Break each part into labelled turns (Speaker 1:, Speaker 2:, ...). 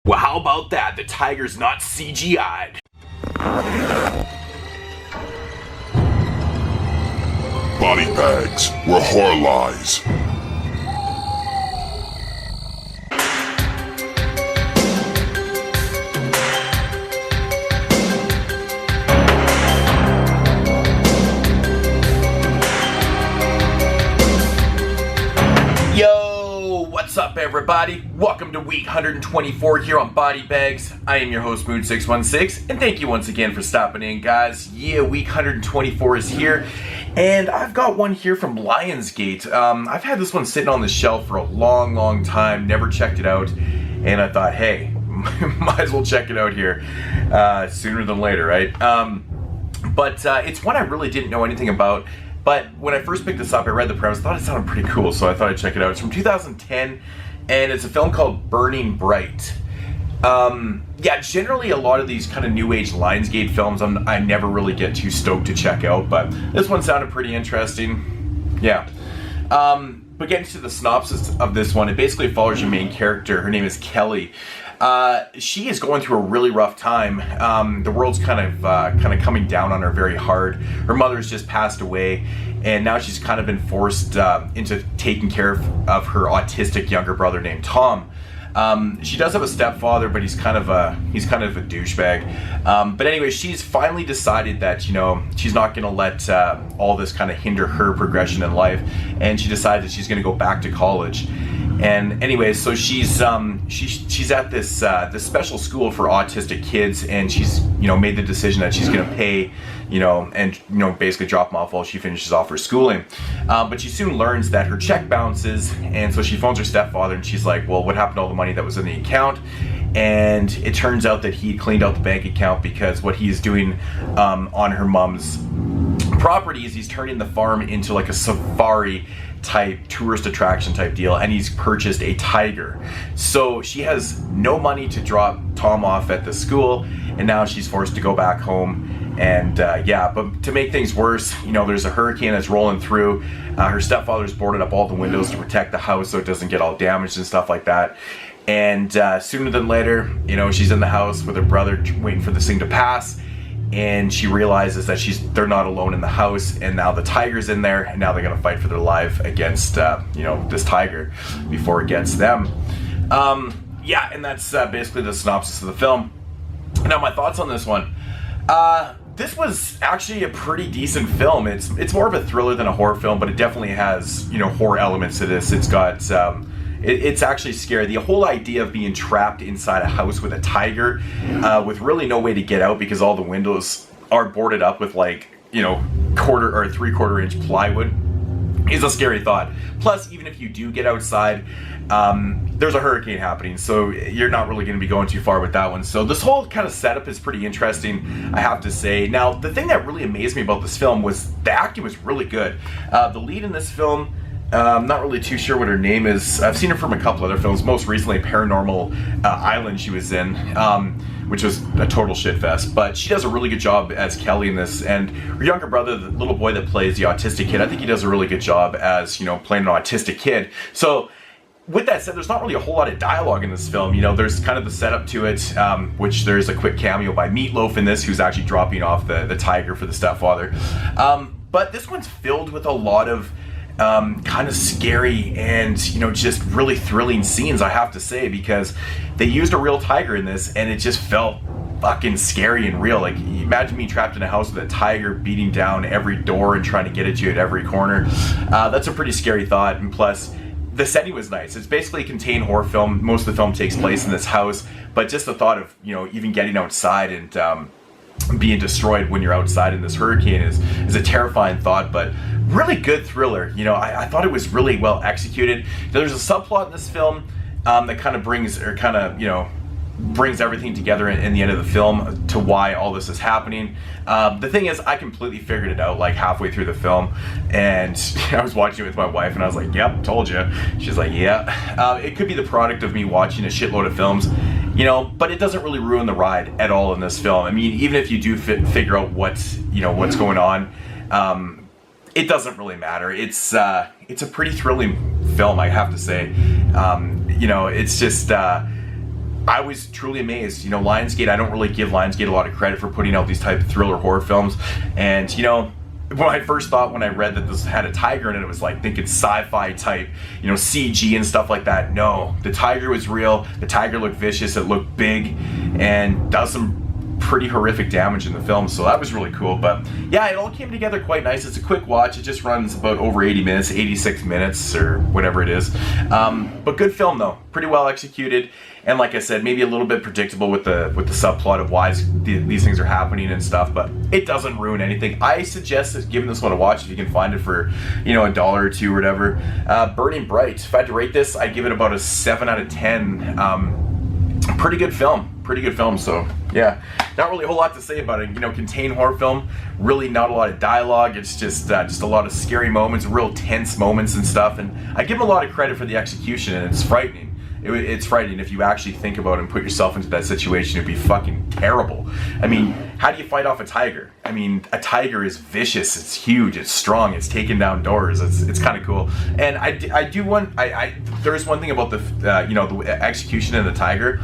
Speaker 1: Well, how about that? The tiger's not CGI'd.
Speaker 2: Body bags where horror lies.
Speaker 1: Yo, what's up everybody? Welcome to week 124 here on Body Bags. I am your host Moodz616, and thank you once again for stopping in, guys. Yeah, week 124 is here, and I've got one here from Lionsgate. I've had this one sitting on the shelf for a long time, never checked it out, and I thought, hey, might as well check it out here sooner than later, right? But it's one I really didn't know anything about. But when I first picked this up, I read the premise, thought it sounded pretty cool, so I thought I'd check it out. It's from 2010, and it's a film called Burning Bright. Yeah, generally a lot of these kind of new age Lionsgate films I never really get too stoked to check out, but this one sounded pretty interesting. Yeah. But getting to the synopsis of this one, it basically follows your main character. Her name is Kelly. She is going through a really rough time. The world's kind of coming down on her very hard. Her mother's just passed away, and now she's kind of been forced into taking care of her autistic younger brother named Tom. She does have a stepfather, but he's kind of a douchebag. But anyway, she's finally decided that, you know, she's not going to let all this kind of hinder her progression in life, and she decided that she's going to go back to college. And anyway, so she's at this this special school for autistic kids, and she's, you know, made the decision that she's going to pay, you know, and, you know, basically drop them off while she finishes off her schooling. But she soon learns that her check bounces, and so she phones her stepfather, and she's like, well, what happened to all the money that was in the account? And it turns out that he cleaned out the bank account because what he's doing on her mom's property is he's turning the farm into like a safari type tourist attraction type deal, and he's purchased a tiger. So she has no money to drop Tom off at the school, and now she's forced to go back home. And yeah, but to make things worse, you know, there's a hurricane that's rolling through. Her stepfather's boarded up all the windows to protect the house so it doesn't get all damaged and stuff like that. And sooner than later, you know, she's in the house with her brother waiting for this thing to pass, and she realizes that they're not alone in the house, and now the tiger's in there, and now they're gonna fight for their life against you know, this tiger before it gets them. Yeah, and that's basically the synopsis of the film. Now, my thoughts on this one. This was actually a pretty decent film. It's more of a thriller than a horror film, but it definitely has, you know, horror elements to this. It's got it's actually scary. The whole idea of being trapped inside a house with a tiger, with really no way to get out because all the windows are boarded up with, like, you know, 1/4 or 3/4 inch plywood, is a scary thought. Plus, even if you do get outside, there's a hurricane happening, so you're not really going to be going too far with that one. So this whole kind of setup is pretty interesting, I have to say. Now, the thing that really amazed me about this film was the acting was really good. The lead in this film, I'm not really too sure what her name is. I've seen her from a couple other films, most recently Paranormal Island she was in, which was a total shit fest. But she does a really good job as Kelly in this, and her younger brother, the little boy that plays the autistic kid, I think he does a really good job as, you know, playing an autistic kid. So with that said, there's not really a whole lot of dialogue in this film. You know, there's kind of the setup to it, which there's a quick cameo by Meatloaf in this, who's actually dropping off the tiger for the stepfather. But this one's filled with a lot of kind of scary and, you know, just really thrilling scenes, I have to say, because they used a real tiger in this, and it just felt fucking scary and real. Like, imagine me trapped in a house with a tiger beating down every door and trying to get at you at every corner. That's a pretty scary thought, and plus, the setting was nice. It's basically a contained horror film. Most of the film takes place in this house, but just the thought of, you know, even getting outside and being destroyed when you're outside in this hurricane is a terrifying thought, but really good thriller. You know, I thought it was really well executed. There's a subplot in this film that kind of brings everything together in the end of the film to why all this is happening. The thing is, I completely figured it out like halfway through the film, and I was watching it with my wife, and I was like, yep, told you. She's like, yeah. It could be the product of me watching a shitload of films, you know, but it doesn't really ruin the ride at all in this film. I mean, even if you do figure out what's going on, it doesn't really matter. It's a pretty thrilling film, I have to say. You know, it's just I was truly amazed. You know, Lionsgate, I don't really give Lionsgate a lot of credit for putting out these type of thriller horror films. And, you know, when I first thought, when I read that this had a tiger in it, it was like thinking sci-fi type, you know, CG and stuff like that. No, the tiger was real. The tiger looked vicious. It looked big and does some pretty horrific damage in the film, so that was really cool. But yeah, it all came together quite nice. It's a quick watch. It just runs about over 80 minutes, 86 minutes or whatever it is. But good film though, pretty well executed. And like I said, maybe a little bit predictable with the subplot of why these things are happening and stuff, but it doesn't ruin anything. I suggest giving this one a watch if you can find it for, you know, $1 or $2 or whatever. Burning Bright. If I had to rate this, I'd give it about a 7 out of 10. Pretty good film, so yeah, not really a whole lot to say about it. You know, contained horror film, really not a lot of dialogue. It's just a lot of scary moments, real tense moments and stuff, and I give them a lot of credit for the execution, and it's frightening. It's frightening if you actually think about it and put yourself into that situation. It'd be fucking terrible. I mean, how do you fight off a tiger? I mean, a tiger is vicious, it's huge, it's strong, it's taking down doors. It's kind of cool. And there's one thing about the you know, the execution of the tiger.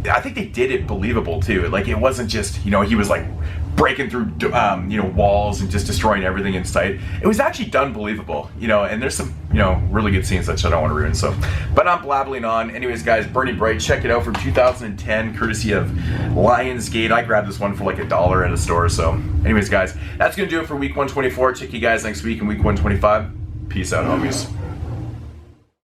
Speaker 1: I think they did it believable too. Like, it wasn't just, you know, he was like breaking through you know, walls and just destroying everything in sight. It was actually done believable, you know, and there's some, you know, really good scenes that I don't want to ruin. So, but I'm blabbling on. Anyways, guys, Burning Bright, check it out from 2010, courtesy of Lionsgate. I grabbed this one for like $1 at a store. So anyways, guys, that's gonna do it for week 124. Check you guys next week in week 125. Peace out, homies.